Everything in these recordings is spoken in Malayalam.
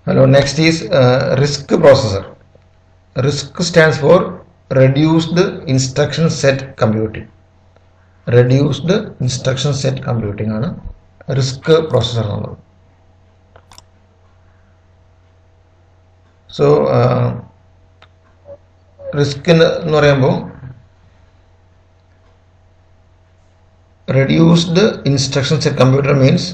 Hello, next is RISC processor. RISC stands for Reduced Instruction Set Computing. Reduced Instruction Set Computing ആണ് RISC processor എന്നുള്ളത്. So RISC എന്ന് പറയുമ്പോൾ Reduced Instruction Set Computer means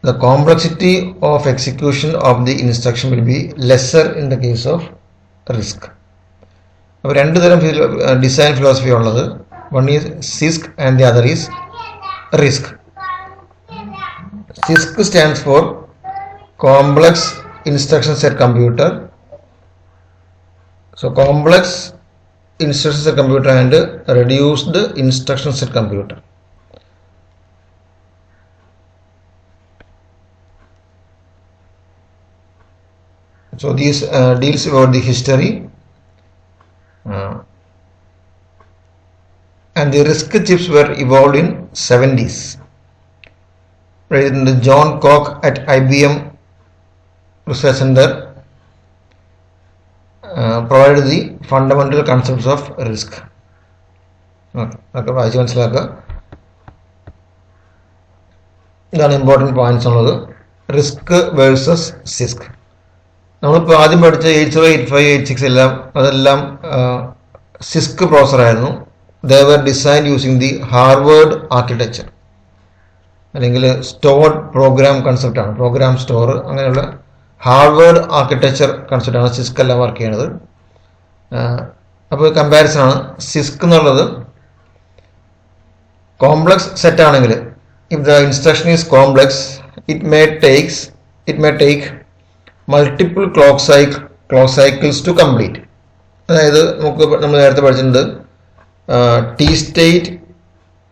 the complexity of execution of the instruction will be lesser in the case of RISC. അപ്പോൾ രണ്ട് തരം ഡിസൈൻ ഫിലോസഫി ഉള്ളത്. One is CISC and the other is RISC. CISC stands for Complex Instruction Set Computer. So Complex Instruction Set Computer and Reduced Instruction Set Computer. So this deals about the history and the RISC chips were evolved in 70s. Right, John Koch at IBM Research Center provided the fundamental concepts of RISC. Okay, വായിച്ച് മനസ്സിലാക്കുക. ഇതാണ് ഇമ്പോർട്ടൻറ്റ് പോയിന്റ്സ് ഉള്ളത്. RISC versus CISC. നമ്മളിപ്പോൾ ആദ്യം പഠിച്ച 8085, 86 അതെല്ലാം CISC പ്രോസറായിരുന്നു. They were design using the Harvard architecture, അല്ലെങ്കിൽ സ്റ്റോർഡ് പ്രോഗ്രാം കൺസെപ്റ്റാണ്. പ്രോഗ്രാം സ്റ്റോർ അങ്ങനെയുള്ള ഹാർവേഡ് ആർക്കിടെക്ചർ കൺസെപ്റ്റാണ് CISC എല്ലാം വർക്ക് ചെയ്യണത്. അപ്പോൾ കമ്പാരിസൺ ആണ്. CISC എന്നുള്ളത് കോംപ്ലക്സ് സെറ്റ് ആണെങ്കിൽ, if the instruction is complex, it may take multiple clock cycles to complete. അതായത് നമ്മൾ നേരത്തെ പഠിച്ചിട്ടുണ്ട് T state,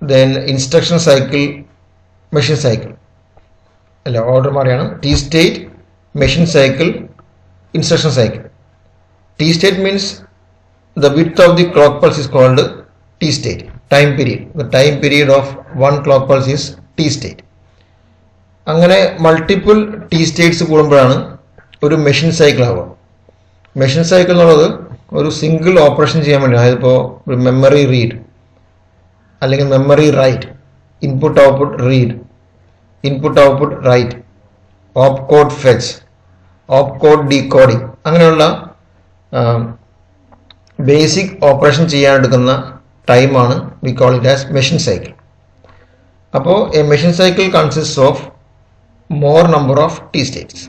then instruction cycle, machine cycle, അല്ല ഓർഡർ മാറിയാണ്. T state, machine cycle, instruction cycle. T state means the width of the clock pulse is called T state. Time period, the time period of one clock pulse is T state. അങ്ങനെ മൾട്ടിപ്പിൾ ടി സ്റ്റേറ്റ്സ് കൂടുമ്പോഴാണ് ഒരു മെഷീൻ സൈക്കിൾ ആവുക. മെഷീൻ സൈക്കിൾ എന്നുള്ളത് ഒരു സിംഗിൾ ഓപ്പറേഷൻ ചെയ്യാൻ വേണ്ടി, അതായത് ഇപ്പോൾ ഒരു മെമ്മറി റീഡ് അല്ലെങ്കിൽ memory write, input output read, input output write, op code fetch, ഓപ്പ് കോഡ് ഡീകോഡിങ്, അങ്ങനെയുള്ള ബേസിക് ഓപ്പറേഷൻ ചെയ്യാൻ എടുക്കുന്ന ടൈമാണ് we call it as machine cycle. അപ്പോൾ a machine cycle consist of more number of T states.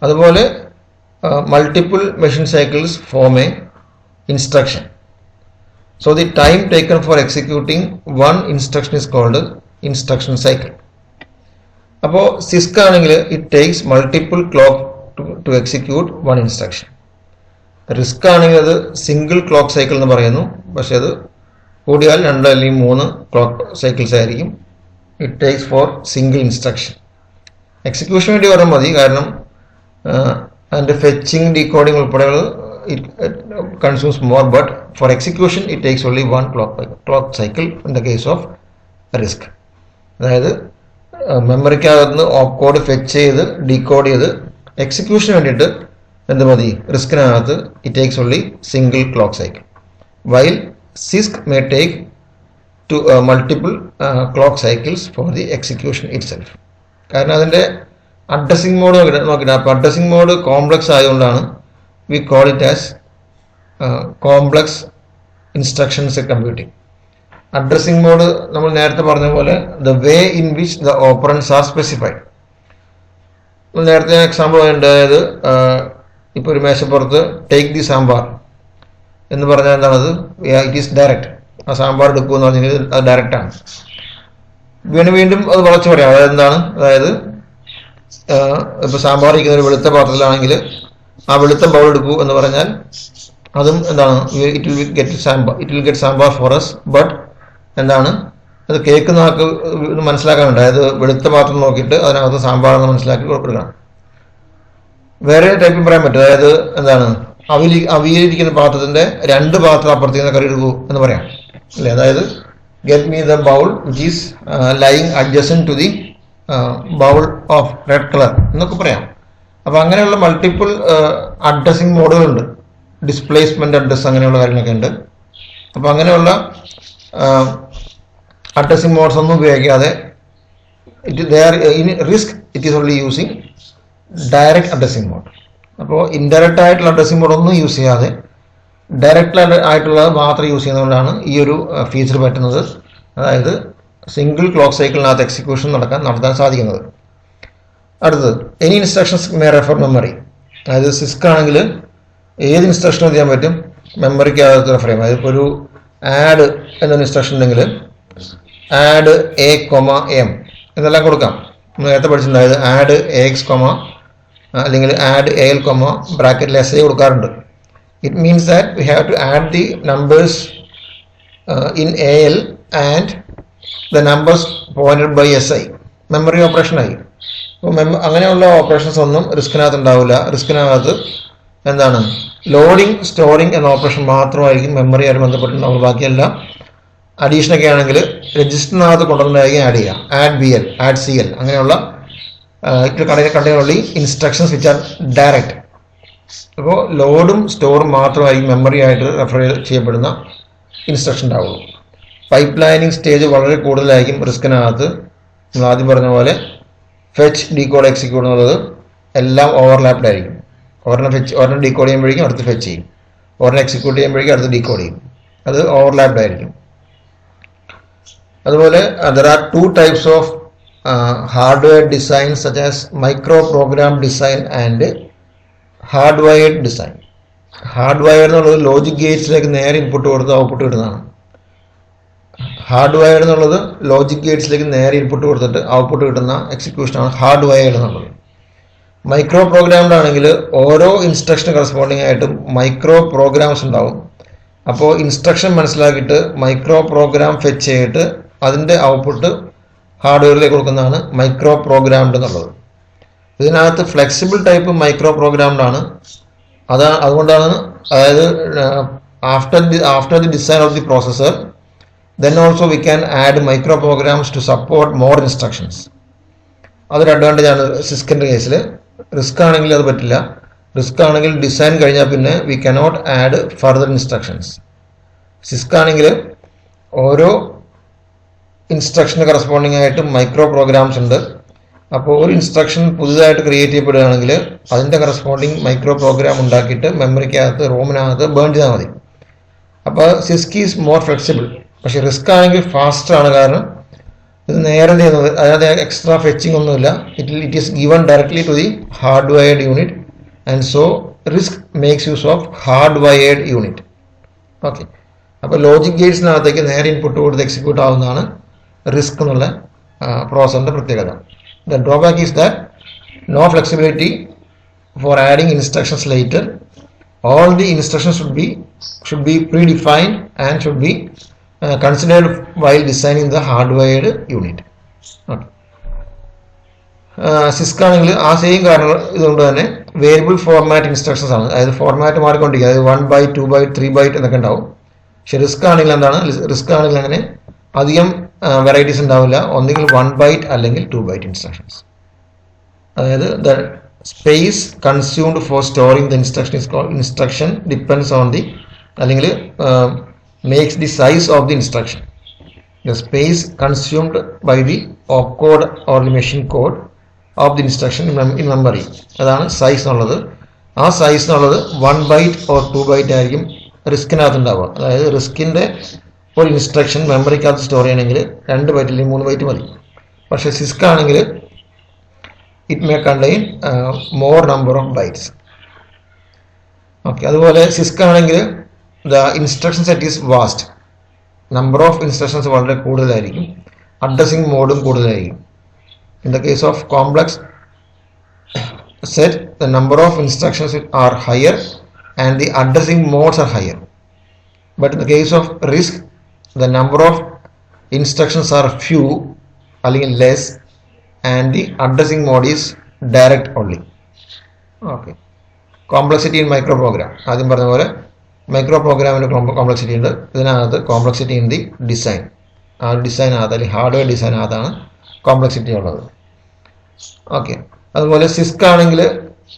അതുപോലെ multiple machine cycles form a instruction. So the time taken for executing one instruction is called instruction cycle. അപ്പോൾ CISC ആണെങ്കിൽ it takes multiple clock to execute one instruction. RISC ആണെങ്കിൽ അത് സിംഗിൾ ക്ലോക്ക് സൈക്കിൾ എന്ന് പറയുന്നു. പക്ഷെ അത് കൂടിയാൽ 2 അല്ലെങ്കിൽ 3 ക്ലോക്ക് സൈക്കിൾസ് ആയിരിക്കും. It takes for single instruction. Execution വേണ്ടി പറഞ്ഞാൽ മതി, കാരണം അതിൻ്റെ ഫെച്ചിങ്, ഡീകോഡിങ് ഉൾപ്പെടെയുള്ള it consumes more, but for execution it takes only one clock cycle in the case of RISC. അതായത് മെമ്മറിക്കകത്ത് ഓപ്പ് കോഡ് ഫെച്ച് ചെയ്ത് ഡീകോഡ് ചെയ്ത് എക്സിക്യൂഷന് വേണ്ടിയിട്ട് എന്ത് മതി, RISC-നകത്ത് it takes only single clock cycle. While CISC may take to multiple clock cycles for the execution itself. കാരണം അതിൻ്റെ അഡ്രസ്സിംഗ് മോഡ് നോക്കിയിട്ട്, അപ്പോൾ അഡ്രസ്സിംഗ് മോഡ് കോംപ്ലക്സ് ആയതുകൊണ്ടാണ് we call it as complex instructions computing. Addressing mode നമ്മൾ നേരത്തെ പറഞ്ഞ പോലെ the way in which the operands are specified. നേരത്തെ എക്സാമ്പിൾ പറയുന്നുണ്ട്, അതായത് ഇപ്പോൾ ഒരു മേശപ്പുറത്ത് ടേക്ക് ദി സാമ്പാർ എന്ന് പറഞ്ഞാൽ എന്താണത്, ഇറ്റ് ഈസ് ഡയറക്റ്റ്. ആ സാമ്പാർ എടുക്കുക എന്ന് പറഞ്ഞാൽ അത് ഡയറക്റ്റാണ്. വീണ്ടും അത് വളച്ചു പറയാം. അതായത് എന്താണ്, അതായത് ഇപ്പോൾ സാമ്പാർ ഇരിക്കുന്ന ഒരു വെളുത്ത പാത്രത്തിലാണെങ്കിൽ ആ വെളുത്ത ബൗൾ എടുക്കൂ എന്ന് പറഞ്ഞാൽ അതും എന്താണ്, it will get simpler for us. But എന്താണ്, അത് കേൾക്കുന്ന ആൾക്ക് മനസ്സിലാക്കാനുണ്ട്. അതായത് വെളുത്ത പാത്രം നോക്കിയിട്ട് അതിനകത്ത് സാമ്പാറെന്ന് മനസ്സിലാക്കി കൊടുക്കണം. വേറെ ടൈപ്പിൽ പറയാൻ പറ്റും. അതായത് എന്താണ്, അവിയലിരിക്കുന്ന പാത്രത്തിന്റെ 2 പാത്രം അപ്പുറത്തേക്ക് കറി എടുക്കൂ എന്ന് പറയാം അല്ലേ. അതായത് get me the bowl which is lying adjacent to the bowl of red colour എന്നൊക്കെ പറയാം. അപ്പോൾ അങ്ങനെയുള്ള മൾട്ടിപ്പിൾ അഡ്രസ്സിങ് മോഡുകളുണ്ട്. ഡിസ്പ്ലേസ്മെന്റ് അഡ്രസ് അങ്ങനെയുള്ള കാര്യങ്ങളൊക്കെ ഉണ്ട്. അപ്പോൾ അങ്ങനെയുള്ള അഡ്രസ്സിങ് മോഡ്സ് ഒന്നും ഉപയോഗിക്കാതെ in RISC it is only using direct addressing mode. അപ്പോൾ ഇൻഡയറക്റ്റ് ആയിട്ടുള്ള അഡ്രസ്സിങ് മോഡ് ഒന്നും യൂസ് ചെയ്യാതെ ഡയറക്റ്റ് ആയിട്ടുള്ളത് മാത്രം യൂസ് ചെയ്യുന്നതുകൊണ്ടാണ് ഈ ഒരു ഫീച്ചർ പറ്റുന്നത്. അതായത് സിംഗിൾ ക്ലോക്ക് സൈക്കിളിനകത്ത് എക്സിക്യൂഷൻ നടത്താൻ സാധിക്കുന്നത്. അടുത്തത് any instructions may refer memory. അതായത് സിസ്ക് ആണെങ്കിൽ ഏത് ഇൻസ്ട്രക്ഷനും ചെയ്യാൻ പറ്റും, മെമ്മറിക്കകത്ത് റെഫർ ചെയ്യാം. അതായത് ഇപ്പോൾ ഒരു ആഡ് എന്നൊരു ഇൻസ്ട്രക്ഷൻ ഉണ്ടെങ്കിൽ ആഡ് എ കൊമ എം എന്നെല്ലാം കൊടുക്കാം. നേരത്തെ പഠിച്ചിട്ടുണ്ട്. ആഡ് എ എക്സ് കൊമ അല്ലെങ്കിൽ ആഡ് എ എൽ കൊമ ബ്രാക്കറ്റിൽ എസ് ഐ കൊടുക്കാറുണ്ട്. It means that we have to add the numbers in A L and the numbers pointed by S I. Memory ഓപ്പറേഷനായി. അപ്പോൾ അങ്ങനെയുള്ള ഓപ്പറേഷൻസ് ഒന്നും റിസ്കിനകത്ത് ഉണ്ടാവില്ല. റിസ്കിനകത്ത് എന്താണ്, ലോഡിങ് സ്റ്റോറിങ് എന്ന ഓപ്പറേഷൻ മാത്രമായിരിക്കും മെമ്മറിയായിട്ട് ബന്ധപ്പെട്ടിട്ടുണ്ടാവുള്ളൂ. ബാക്കിയെല്ലാം അഡീഷനൊക്കെ ആണെങ്കിൽ രജിസ്റ്ററിനകത്ത് കൊണ്ടുവന്നായിരിക്കും ആഡ് ചെയ്യുക. Add B L, add C L, അങ്ങനെയുള്ള കണ്ടിന്യൂളി ഇൻസ്ട്രക്ഷൻസ് വിച്ച് ആർ ഡയറക്റ്റ്. അപ്പോൾ ലോഡും സ്റ്റോറും മാത്രമായിരിക്കും മെമ്മറി ആയിട്ട് റെഫർ ചെയ്യപ്പെടുന്ന ഇൻസ്ട്രക്ഷൻ ഉണ്ടാവുള്ളൂ. പൈപ്പ് ലൈനിങ് സ്റ്റേജ് വളരെ കൂടുതലായിരിക്കും റിസ്കിനകത്ത്. നമ്മൾ ആദ്യം പറഞ്ഞ പോലെ ഫെച്ച് ഡീകോഡ് എക്സിക്യൂട്ട് എന്നുള്ളത് എല്ലാം ഓവർലാപ്ഡ് ആയിരിക്കും. ഒരെണ്ണം ഡീകോഡ് ചെയ്യുമ്പോഴേക്കും അടുത്ത് ഫെച്ച് ചെയ്യും, ഒരെണ്ണം എക്സിക്യൂട്ട് ചെയ്യുമ്പോഴേക്കും അടുത്ത് ഡീകോഡ് ചെയ്യും. അത് ഓവർലാപ്ഡ് ആയിരിക്കും. അതുപോലെ there are 2 types of hardware design such as micro programme design and hard wired design. Hard wire എന്നുള്ളത് ലോജിക് ഗേറ്റ്സിലേക്ക് നേരെ ഇൻപുട്ട് കൊടുത്ത് ഔട്ട്പുട്ട് കിട്ടുന്നതാണ്. ഹാർഡ് വയർ എന്നുള്ളത് ലോജിക് ഗേറ്റ്സിലേക്ക് നേരെ ഇൻപുട്ട് കൊടുത്തിട്ട് ഔട്ട്പുട്ട് കിട്ടുന്ന എക്സിക്യൂഷനാണ് ഹാർഡ് വയർഡ് എന്നുള്ളത്. മൈക്രോ പ്രോഗ്രാംഡ് ആണെങ്കിൽ ഓരോ ഇൻസ്ട്രക്ഷന് കറസ്പോണ്ടിങ് ആയിട്ടും മൈക്രോ പ്രോഗ്രാംസ് ഉണ്ടാവും. അപ്പോൾ ഇൻസ്ട്രക്ഷൻ മനസ്സിലാക്കിയിട്ട് മൈക്രോ പ്രോഗ്രാം ഫെച്ച് ചെയ്തിട്ട് അതിൻ്റെ ഔട്ട്പുട്ട് ഹാർഡ്വെയറിലേക്ക് കൊടുക്കുന്നതാണ് മൈക്രോ പ്രോഗ്രാംഡ് എന്നുള്ളത്. ഇതിനകത്ത് ഫ്ലെക്സിബിൾ ടൈപ്പ് മൈക്രോ പ്രോഗ്രാംഡ് ആണ്. അതുകൊണ്ടാണ് അതായത് after the design of the processor then also we can add micro programs to support more instructions. അതൊരു അഡ്വാൻറ്റേജ് ആണ് സിസ്കിൻ്റെ കേസിൽ. റിസ്ക് ആണെങ്കിൽ അത് പറ്റില്ല. റിസ്ക് ആണെങ്കിൽ ഡിസൈൻ കഴിഞ്ഞാൽ പിന്നെ we cannot add further instructions. CISC ആണെങ്കിൽ ഓരോ ഇൻസ്ട്രക്ഷന് കറസ്പോണ്ടിങ് ആയിട്ട് മൈക്രോ പ്രോഗ്രാംസ് ഉണ്ട്. അപ്പോൾ ഒരു ഇൻസ്ട്രക്ഷൻ പുതുതായിട്ട് ക്രിയേറ്റ് ചെയ്യപ്പെടുകയാണെങ്കിൽ അതിൻ്റെ കറസ്പോണ്ടിങ് മൈക്രോ പ്രോഗ്രാം ഉണ്ടാക്കിയിട്ട് മെമ്മറിക്കകത്ത് റോമിനകത്ത് ബേൺ ചെയ്താൽ മതി. അപ്പോൾ സിസ്ക് ഈസ് മോർ ഫ്ലെക്സിബിൾ. പക്ഷേ റിസ്ക് ആണെങ്കിൽ ഫാസ്റ്റർ ആണ്. കാരണം ഇത് നേരെ ചെയ്യുന്നത്, അതായത് എക്സ്ട്രാ ഫെച്ചിങ് ഒന്നുമില്ല. It is given directly to the hard wired unit and so RISC makes use of hard wired unit. Okay, അപ്പോൾ ലോജിക് ഗേറ്റ്സിനകത്തേക്ക് നേരെ ഇൻപുട്ട് കൊടുത്ത് എക്സിക്യൂട്ട് ആവുന്നതാണ് റിസ്ക് എന്നുള്ള പ്രോസസ്സിൻ്റെ പ്രത്യേകത. The drawback is that no flexibility for adding instructions later. All the instructions should be predefined and should be considered while designing the hardwired unit. Okay. CISC ആണെങ്കിൽ ആ സെയിം കാരണം ഇതുകൊണ്ട് തന്നെ വേരിയബിൾ ഫോർമാറ്റ് ഇൻസ്ട്രക്ഷൻസ് ആണ്. അതായത് ഫോർമാറ്റ് മാറിക്കൊണ്ടിരിക്കുക. അതായത് 1 byte 2 byte 3 byte എന്നൊക്കെ ഉണ്ടാവും. പക്ഷെ റിസ്ക് ആണെങ്കിൽ എന്താണ്, റിസ്ക് ആണെങ്കിൽ അങ്ങനെ അധികം വെറൈറ്റീസ് ഉണ്ടാവില്ല. ഒന്നുകിൽ 1 byte അല്ലെങ്കിൽ 2 byte ഇൻസ്ട്രക്ഷൻസ്. അതായത് the space consumed for storing the instruction is called instruction depends on the അല്ലെങ്കിൽ makes the size of the instruction. The space consumed by the opcode or the machine code of the instruction in memory, അതാണ് സൈസ് എന്നുള്ളത്. ആ സൈസ് എന്നുള്ളത് 1 byte or 2 byte ആയിരിക്കും റിസ്കിനകത്ത് ഉണ്ടാവുക. അതായത് റിസ്കിൻ്റെ ഒരു ഇൻസ്ട്രക്ഷൻ മെമ്മറിക്കകത്ത് സ്റ്റോർ ചെയ്യണമെങ്കിൽ 2 byte അല്ലെങ്കിൽ 3 byte മതി. പക്ഷേ സിസ്ക് ആണെങ്കിൽ it may contain more number of bytes. Okay, അതുപോലെ സിസ്ക് ആണെങ്കിൽ the instruction set is vast. number of instructions വളരെ കൂടുതലായിരിക്കും. അഡ്രസ്സിംഗ് മോഡും കൂടുതലായിരിക്കും. in the case of complex set the number of instructions are higher and the addressing modes are higher, but in the case of RISC the number of instructions are few അല്ലെങ്കിൽ less and the addressing mode is direct only. Okay, complexity in microprogram. ആദ്യം പറഞ്ഞ പോലെ മൈക്രോ പ്രോഗ്രാമിൻ്റെ കോംപ്ലക്സിറ്റി ഉണ്ട്. ഇതിനകത്ത് കോംപ്ലക്സിറ്റി ഇൻ ദി ഡിസൈൻ. ആ ഡിസൈനകത്ത് അല്ലെങ്കിൽ ഹാർഡ്വെയർ ഡിസൈനകത്താണ് കോംപ്ലക്സിറ്റി ഉള്ളത്. ഓക്കെ. അതുപോലെ സിസ്ക് ആണെങ്കിൽ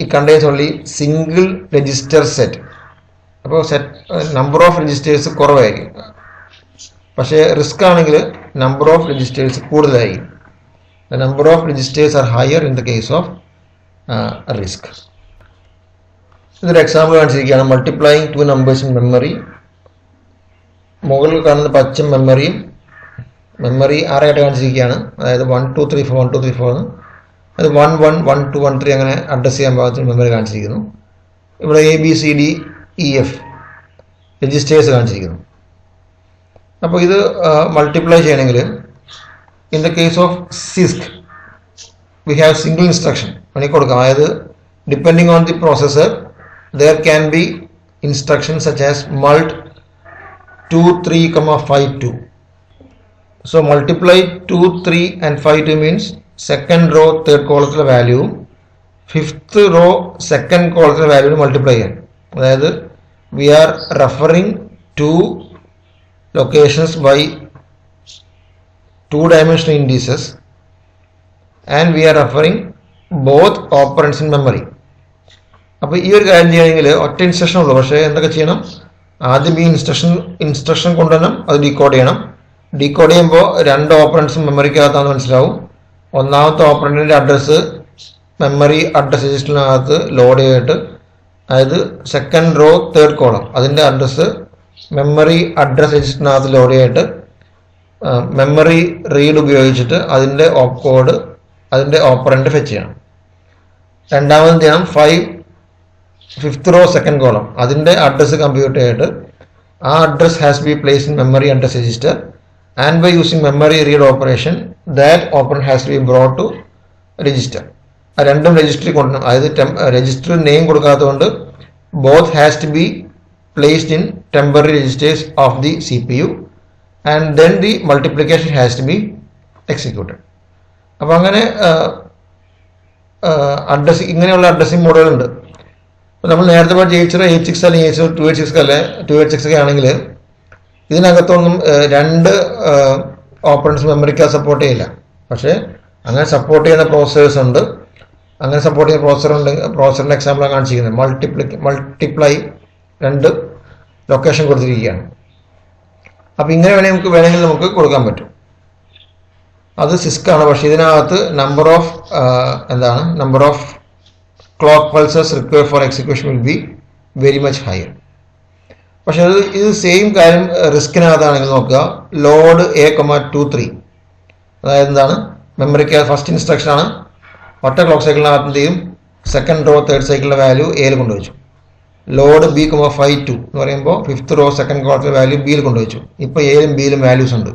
ഈ contains only single register set. അപ്പോൾ നമ്പർ ഓഫ് രജിസ്റ്റേഴ്സ് കുറവായിരിക്കും. പക്ഷേ റിസ്ക് ആണെങ്കിൽ നമ്പർ ഓഫ് രജിസ്റ്റേഴ്സ് കൂടുതലായിരിക്കും. The number of registers are higher in the case of RISC. ഇതൊരു എക്സാമ്പിൾ കാണിച്ചിരിക്കുകയാണ്. Multiplying two numbers in memory. മുകളിൽ കാണുന്ന പച്ച മെമ്മറി ആറായിട്ട് കാണിച്ചിരിക്കുകയാണ്. അതായത് 1 2 3 4 1 2 3 4 അത് 1 1 1 2 1 3 അങ്ങനെ അഡ്രസ് ചെയ്യാൻ പാകത്തിന് മെമ്മറി കാണിച്ചിരിക്കുന്നു. ഇവിടെ ABCDEF രജിസ്റ്റേഴ്സ് കാണിച്ചിരിക്കുന്നു. അപ്പോൾ ഇത് മൾട്ടിപ്ലൈ ചെയ്യണമെങ്കിൽ in the case of CISC we have single instruction വേണമെങ്കിൽ കൊടുക്കാം. അതായത് depending on the processor there can be instructions such as mult 2 3, 5 2. So multiply 2 3 and 5 2 means second row third column value fifth row second column value multiply ചെയ്യാൻ. അതായത് we are referring to locations by two dimensional indices and we are referring both operands in memory. അപ്പോൾ ഈ ഒരു കാര്യം ചെയ്യണമെങ്കിൽ ഒറ്റ ഇൻസ്ട്രക്ഷൻ ഉള്ളൂ. പക്ഷേ എന്തൊക്കെ ചെയ്യണം? ആദ്യം ഈ ഇൻസ്ട്രക്ഷൻ കൊണ്ടുവരണം, അത് ഡീകോഡ് ചെയ്യണം. ഡീകോഡ് ചെയ്യുമ്പോൾ രണ്ട് ഓപ്പറൻസും മെമ്മറിക്കകത്താണെന്ന് മനസ്സിലാവും. ഒന്നാമത്തെ ഓപ്പറൻറ്റിൻ്റെ അഡ്രസ്സ് മെമ്മറി അഡ്രസ് രജിസ്റ്ററിനകത്ത് ലോഡ് ചെയ്തിട്ട്, അതായത് സെക്കൻഡ് റോ തേർഡ് കോളം അതിൻ്റെ അഡ്രസ്സ് മെമ്മറി അഡ്രസ് രജിസ്റ്ററിനകത്ത് ലോഡ് ചെയ്തിട്ട് മെമ്മറി റീഡ് ഉപയോഗിച്ചിട്ട് അതിൻ്റെ കോഡ് അതിൻ്റെ ഓപ്പറൻറ്റ് ഫെച്ച് ചെയ്യണം. രണ്ടാമത് ചെയ്യണം ഫിഫ്ത്ത് റോ സെക്കൻഡ് കോളം അതിൻ്റെ അഡ്രസ്സ് കമ്പ്യൂട്ട് ചെയ്തിട്ട് ആ address has be place in memory address register and by using memory read operation that operand has to be brought to register. ആ രണ്ടും രജിസ്റ്ററിൽ കൊണ്ടുവരണം. അതായത് രജിസ്റ്റർ നെയിം കൊടുക്കാത്തതുകൊണ്ട് both has to be placed in temporary registers of the CPU and then the multiplication has to be executed. അപ്പോൾ അങ്ങനെ ഇങ്ങനെയുള്ള അഡ്രസ്സിംഗ് മോഡലുണ്ട്. നമ്മൾ നേരത്തെ പറഞ്ഞ 806 അല്ലെങ്കിൽ 286 അല്ലെ 286 ഒക്കെ ആണെങ്കിൽ ഇതിനകത്തൊന്നും രണ്ട് ഓപ്പറൻസ് മെമ്മറിക്ക് സപ്പോർട്ട് ചെയ്യില്ല. പക്ഷേ അങ്ങനെ സപ്പോർട്ട് ചെയ്യുന്ന പ്രോസസ്സേഴ്സ് ഉണ്ട്. അങ്ങനെ സപ്പോർട്ട് ചെയ്യുന്ന പ്രോസസ്സറിൻ്റെ എക്സാമ്പിളാണ് കാണിച്ചിരിക്കുന്നത്. മൾട്ടിപ്ലൈ രണ്ട് ലൊക്കേഷൻ കൊടുത്തിരിക്കുകയാണ്. അപ്പോൾ ഇങ്ങനെ വേണമെങ്കിൽ നമുക്ക് കൊടുക്കാൻ പറ്റും. അത് സിസ്കാണ്. പക്ഷേ ഇതിനകത്ത് number of clock pulses required for execution will be very much higher. പക്ഷേ ഇത് സെയിം കാര്യം റിസ്കിനകത്താണെങ്കിൽ നോക്കുക. ലോഡ് A,23 അതായത് എന്താണ് മെമ്മറിക്ക് ഫസ്റ്റ് ഇൻസ്ട്രക്ഷനാണ്. ഒറ്റ ക്ലോക്ക് സൈക്കിളിനകത്ത് എന്ത് ചെയ്യും? സെക്കൻഡ് റോ തേർഡ് സൈക്കിളിലെ വാല്യൂ എയിൽ കൊണ്ടുവച്ചു. ലോഡ് B,52 എന്ന് പറയുമ്പോൾ ഫിഫ്ത്ത് റോ സെക്കൻഡ് ക്ലോക്കിലെ വാല്യൂ ബിയിൽ കൊണ്ടുവച്ചു. ഇപ്പോൾ എയിലും ബിയിലും വാല്യൂസ് ഉണ്ട്.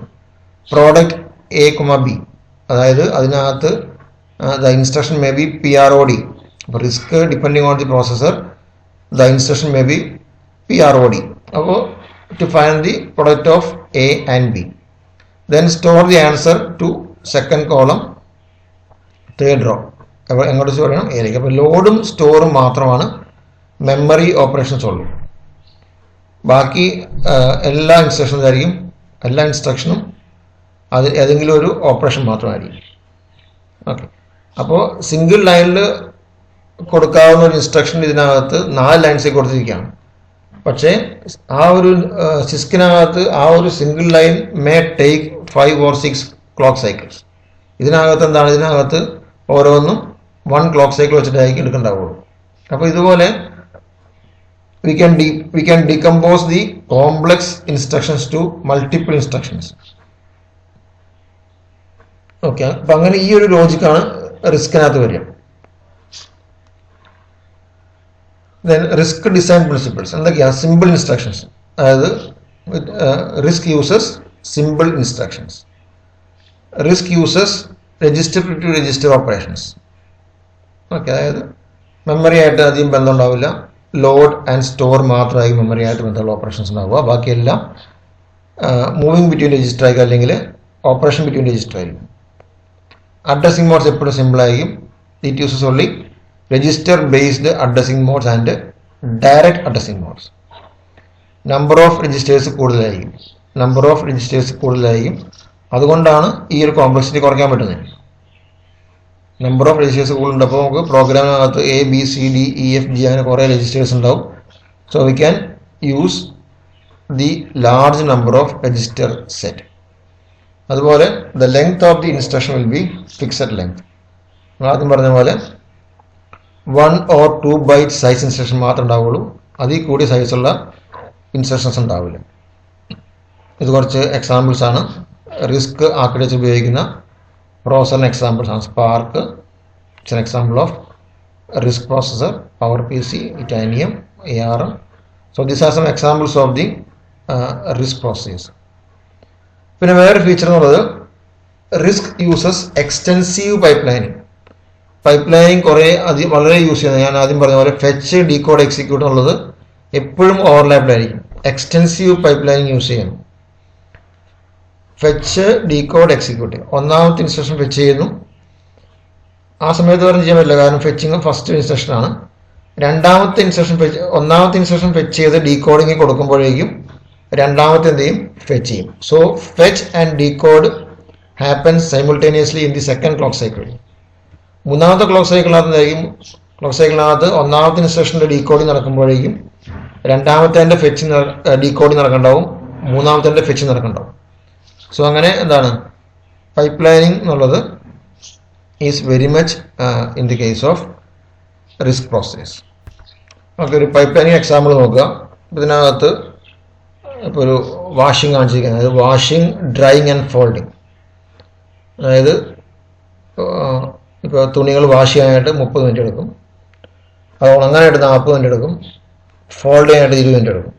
പ്രോഡക്റ്റ് A,B അതായത് അതിനകത്ത് the instruction may be PROD. അപ്പോൾ RISC depending on the processor the instruction may be PROD. അപ്പോൾ to find the product of A and B. Then store the answer to second column third row. അപ്പോൾ എങ്ങോട്ട് സ്റ്റോർ ചെയ്യണം? എയിലേക്ക്. അപ്പോൾ ലോഡും സ്റ്റോറും മാത്രമാണ് മെമ്മറി ഓപ്പറേഷൻസ് ഉള്ളൂ. ബാക്കി എല്ലാ ഇൻസ്ട്രക്ഷനും അത് ഏതെങ്കിലും ഒരു ഓപ്പറേഷൻ മാത്രമായിരിക്കും. ഓക്കെ. അപ്പോൾ സിംഗിൾ ലൈനിൽ കൊടുക്കാവുന്ന ഒരു ഇൻസ്ട്രക്ഷൻ ഇതിനകത്ത് 4 ലൈൻസിൽ കൊടുത്തിരിക്കുകയാണ്. പക്ഷേ ആ ഒരു സിസ്കിനകത്ത് ആ ഒരു single line may take 5 or 6 clock cycles. ഇതിനകത്ത് ഓരോന്നും 1 ക്ലോക്ക് സൈക്കിൾ വെച്ചിട്ടായിരിക്കും എടുക്കേണ്ടാവുള്ളൂ. അപ്പോൾ ഇതുപോലെ we can decompose the complex instructions to multiple instructions. Okay. അപ്പം അങ്ങനെ ഈ ഒരു ലോജിക്കാണ് റിസ്കിനകത്ത് വരിക. ദെൻ റിസ്ക് ഡിസൈൻ പ്രിൻസിപ്പിൾസ് എന്തൊക്കെയാണ്? Simple instructions. അതായത് RISC uses simple instructions. RISC uses register to register operations. Okay. അതായത് മെമ്മറി ആയിട്ട് അധികം ബന്ധം ഉണ്ടാവില്ല. ലോഡ് ആൻഡ് സ്റ്റോർ മാത്രമായി മെമ്മറി ആയിട്ട് ബന്ധമുള്ള ഓപ്പറേഷൻസ് ഉണ്ടാവുക. ബാക്കിയെല്ലാം മൂവിങ് ബിറ്റ്വീൻ രജിസ്റ്റർ ആയിരിക്കും, അല്ലെങ്കിൽ ഓപ്പറേഷൻ ബിറ്റ്വീൻ രജിസ്റ്റർ ആയിരിക്കും. അഡ്രസ്സിംഗ് മോഡ്സ് എപ്പോഴും സിമ്പിൾ ആയിരിക്കും. It uses only register based addressing modes and direct addressing modes. Number of registers കൂടുതലായിരിക്കും. അതുകൊണ്ടാണ് ഈ ഒരു കോംപ്ലക്സിറ്റി കുറയ്ക്കാൻ പറ്റുന്നത്. നമ്പർ ഓഫ് രജിസ്റ്റേഴ്സ് കൂടുതലുണ്ട്. അപ്പോൾ നമുക്ക് പ്രോഗ്രാമിനകത്ത് ABCDEFG അങ്ങനെ കുറേ രജിസ്റ്റേഴ്സ് ഉണ്ടാവും. So we can use the large number of register set. അതുപോലെ the length of the instruction will be fixed length. ആദ്യം പറഞ്ഞ പോലെ 1 or 2 byte സൈസ് ഇൻസ്ട്രക്ഷൻ മാത്രമേ ഉണ്ടാവുള്ളൂ. അതിൽ കൂടി സൈസുള്ള ഇൻസ്ട്രക്ഷൻസ് ഉണ്ടാവില്ല. ഇത് കുറച്ച് എക്സാമ്പിൾസ് ആണ്. റിസ്ക് ആർക്കിടെക്ചർ ഉപയോഗിക്കുന്ന പ്രോസസറിന് എക്സാമ്പിൾസ് ആണ്. SPARC it's an example of RISC processor, PowerPC, Titanium, ARM. So these are some examples of the RISC processors. പിന്നെ വേറെ ഫീച്ചർ എന്നുള്ളത് RISC uses extensive pipelining വളരെ യൂസ് ചെയ്യുന്നത്. ഞാൻ ആദ്യം പറഞ്ഞ പോലെ ഫെച്ച്, ഡീകോഡ്, എക്സിക്യൂട്ട് എന്നുള്ളത് എപ്പോഴും ഓവർലാപ്ഡ് ആയിരിക്കും. എക്സ്റ്റെൻസീവ് പൈപ്പ് ലൈനിങ് യൂസ് ചെയ്യണം. Fetch, decode, execute. ഒന്നാമത്തെ ഇൻസ്ട്രക്ഷൻ ഫെച്ച് ചെയ്യുന്നു. ആ സമയത്ത് പറഞ്ഞ് ചെയ്യാൻ പറ്റില്ല, കാരണം ഫെച്ചിങ് ഫസ്റ്റ് ഇൻസ്ട്രക്ഷൻ ആണ്. ഒന്നാമത്തെ ഇൻസ്ട്രക്ഷൻ ഫെച്ച് ചെയ്ത് ഡീകോഡിങ് കൊടുക്കുമ്പോഴേക്കും രണ്ടാമത്തെ എന്ത് ചെയ്യും? ഫെച്ച് ചെയ്യും. So fetch and decode happens simultaneously in the second clock cycle. മൂന്നാമത്തെ ക്ലോക്ക് സൈക്കിളിനകത്ത് ഒന്നാമത്തെ ഇൻസ്ട്രക്ഷൻ്റെ ഡീകോഡിങ് നടക്കുമ്പോഴേക്കും രണ്ടാമത്തെ ഫെച്ചിങ് ഡീകോഡിങ് നടക്കണ്ടാവും, മൂന്നാമത്തെ ഫെച്ചിങ് നടക്കണ്ടാവും. സോ അങ്ങനെ എന്താണ് പൈപ്പ് ലൈനിങ് എന്നുള്ളത് is very much in the case of risk process. നമുക്ക് ഒരു പൈപ്പ് ലൈനിങ് എക്സാമ്പിൾ നോക്കുക. ഇതിനകത്ത് ഇപ്പോൾ ഒരു വാഷിംഗ് കാണിച്ചിരിക്കുന്നത്, അതായത് വാഷിംഗ്, ഡ്രൈയിങ് ആൻഡ് ഫോൾഡിങ്. അതായത് ഇപ്പോൾ തുണികൾ വാഷ് ചെയ്യാനായിട്ട് 30 മിനിറ്റ് എടുക്കും, അത് ഉണങ്ങാനായിട്ട് 40 മിനിറ്റ് എടുക്കും, ഫോൾഡ് ചെയ്യാനായിട്ട് 20 മിനിറ്റ് എടുക്കും.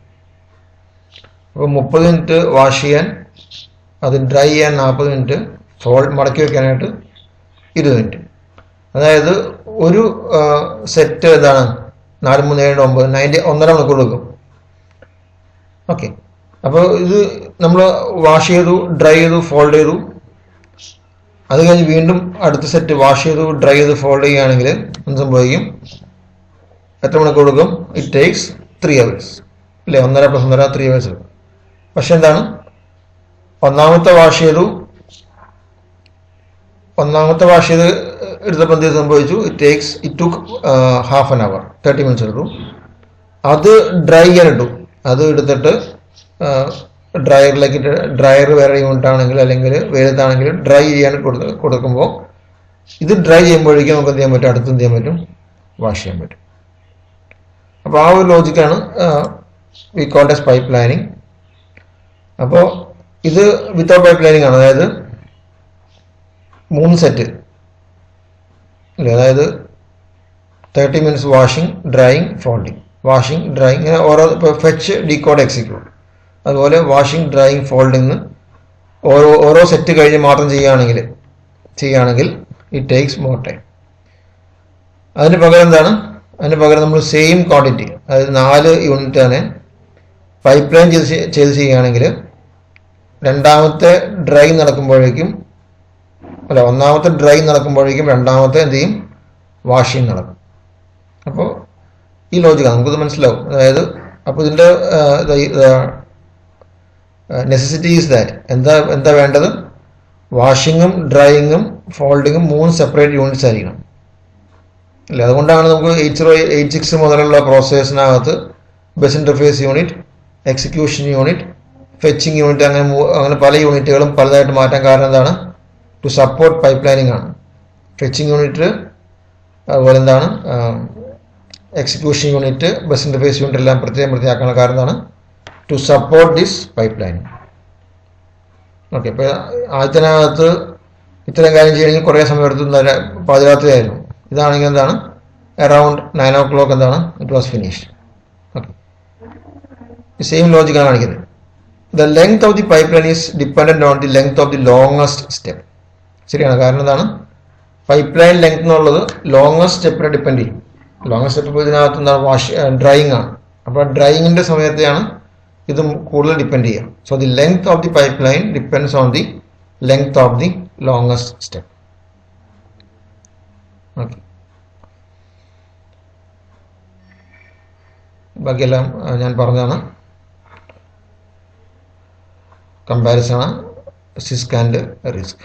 അപ്പോൾ 30 മിനിറ്റ് വാഷ് ചെയ്യാൻ, അത് ഡ്രൈ ചെയ്യാൻ 40 മിനിറ്റ്, മടക്കി വയ്ക്കാനായിട്ട് 20 മിനിറ്റ്. അതായത് ഒരു സെറ്റ് എന്താണ് 4, 3, 7, 9 1.5 മണിക്കൂർ എടുക്കും. ഓക്കെ, അപ്പോൾ ഇത് നമ്മൾ വാഷ് ചെയ്തു, ഡ്രൈ ചെയ്തു, ഫോൾഡ് ചെയ്തു. അത് കഴിഞ്ഞ് വീണ്ടും അടുത്ത സെറ്റ് വാഷ് ചെയ്തു, ഡ്രൈ ചെയ്ത്, ഫോൾഡ് ചെയ്യുകയാണെങ്കിൽ എന്ത് സംഭവിക്കും? എത്ര മണിക്കൂർ കൊടുക്കും? ഇറ്റ് ടേക്സ് 3 hours അല്ലേ? 1.5 + 1.5 3 hours എടുക്കും. പക്ഷെ എന്താണ്, ഒന്നാമത്തെ വാഷ് ചെയ്ത് എടുത്തപ്പോൾ എന്ത് സംഭവിച്ചു? It took half an hour, 30 minutes എടുക്കും. അത് ഡ്രൈ ചെയ്യാൻ ഇട്ടു. അത് എടുത്തിട്ട് ഡ്രയറിലേക്ക്, ഡ്രയർ വേറെ യൂണിറ്റ് ആണെങ്കിൽ അല്ലെങ്കിൽ വെയിലത്താണെങ്കിൽ ഡ്രൈ ചെയ്യാൻ കൊടുക്കുമ്പോൾ ഇത് ഡ്രൈ ചെയ്യുമ്പോഴേക്കും നമുക്ക് എന്ത് ചെയ്യാൻ പറ്റും? അടുത്ത് എന്ത് ചെയ്യാൻ പറ്റും? വാഷ് ചെയ്യാൻ പറ്റും. അപ്പോൾ ആ ഒരു ലോജിക്കാണ് we called as pipelining. അപ്പോൾ ഇത് വിത്തൗട്ട് പൈപ്പ് ലൈനിങ് ആണ്. അതായത് 3 സെറ്റ് അല്ലേ? അതായത് 30 minutes washing, drying, folding, washing, drying, ഇങ്ങനെ ഓരോ. ഇപ്പോൾ ഫെച്ച്, ഡീകോഡ്, എക്സിക്യൂട്ട്. അതുപോലെ വാഷിംഗ്, ഡ്രൈയിങ്, ഫോൾഡിങ് ഓരോ സെറ്റ് കഴിഞ്ഞ് മാത്രം ചെയ്യുകയാണെങ്കിൽ ഇറ്റ് ടേക്സ് മോർ ടൈം. അതിന് പകരം എന്താണ്? അതിന് പകരം നമ്മൾ സെയിം ക്വാണ്ടിറ്റി, അതായത് 4 യൂണിറ്റ് തന്നെ പൈപ്പ് ലൈൻ ചെയ്ത് ചെയ്യുകയാണെങ്കിൽ ഒന്നാമത്തെ ഡ്രൈ നടക്കുമ്പോഴേക്കും രണ്ടാമത്തെ എന്ത് ചെയ്യും? വാഷിംഗ് നടക്കും. അപ്പോൾ ഈ ലോജിക്കാണ്, നമുക്കിത് മനസ്സിലാവും. അതായത് അപ്പോൾ ഇതിൻ്റെ നെസസിറ്റി ഈസ് ദാറ്റ് എന്താ വേണ്ടത്? വാഷിങ്ങും, ഡ്രൈയിങ്ങും, ഫോൾഡിങ്ങും 3 സെപ്പറേറ്റ് യൂണിറ്റ്സ് ആയിരിക്കണം അല്ലേ? അതുകൊണ്ടാണ് നമുക്ക് 8086 മുതലുള്ള പ്രോസസ്സേഴ്സിനകത്ത് bus interface unit, execution unit, fetching unit, അങ്ങനെ പല യൂണിറ്റുകളും പലതായിട്ട് മാറ്റാൻ കാരണം എന്താണ്? ടു സപ്പോർട്ട് പൈപ്പ് ലൈനിങ് ആണ്. ഫെച്ചിങ് യൂണിറ്റ്, അതുപോലെ എന്താണ് execution unit, bus interface unit എല്ലാം പ്രത്യേകം കാരണം എന്താണ്? To support this pipelining. Okay, ഇപ്പോൾ ആദ്യത്തിനകത്ത് ഇത്തരം കാര്യം ചെയ്യണമെങ്കിൽ കുറേ സമയം എടുത്ത് പാതിരാത്രിയായിരുന്നു. ഇതാണെങ്കിൽ എന്താണ്? അറൗണ്ട് 9 o'clock എന്താണ്? It was finished. Okay, same ലോജിക്കാണ് കാണിക്കുന്നത്. The length of the pipeline is dependent on the length of the longest step. ശരിയാണ്, കാരണം എന്താണ്? പൈപ്പ് ലൈൻ ലെങ്ത് എന്നുള്ളത് ലോങ്ങസ്റ്റ് സ്റ്റെപ്പിനെ ഡിപ്പെൻഡ് ചെയ്യും. ലോങ്ങസ്റ്റ് സ്റ്റെപ്പ് ഇതിനകത്ത് എന്താണ്? ഡ്രൈയിങ് ആണ്. അപ്പോൾ ഡ്രൈയിങ്ങിൻ്റെ സമയത്തെയാണ് ഇത് കൂടുതൽ ഡിപ്പെൻഡ് ചെയ്യുക. So the length of the pipe line depends on the length of the longest step. Okay, ബാക്കിയെല്ലാം ഞാൻ പറഞ്ഞതാണ്. കമ്പാരിസൺ ആണ് സിസ്ക് ആൻഡ് റിസ്ക്.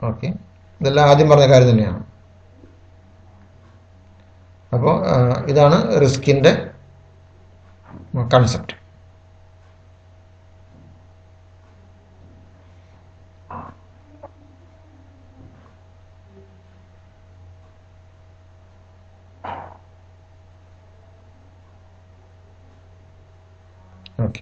ഓക്കെ, ഇതെല്ലാം ആദ്യം പറഞ്ഞ കാര്യം തന്നെയാണ്. അപ്പോൾ ഇതാണ് റിസ്കിൻ്റെ കൺസെപ്റ്റ്. ഓക്കെ.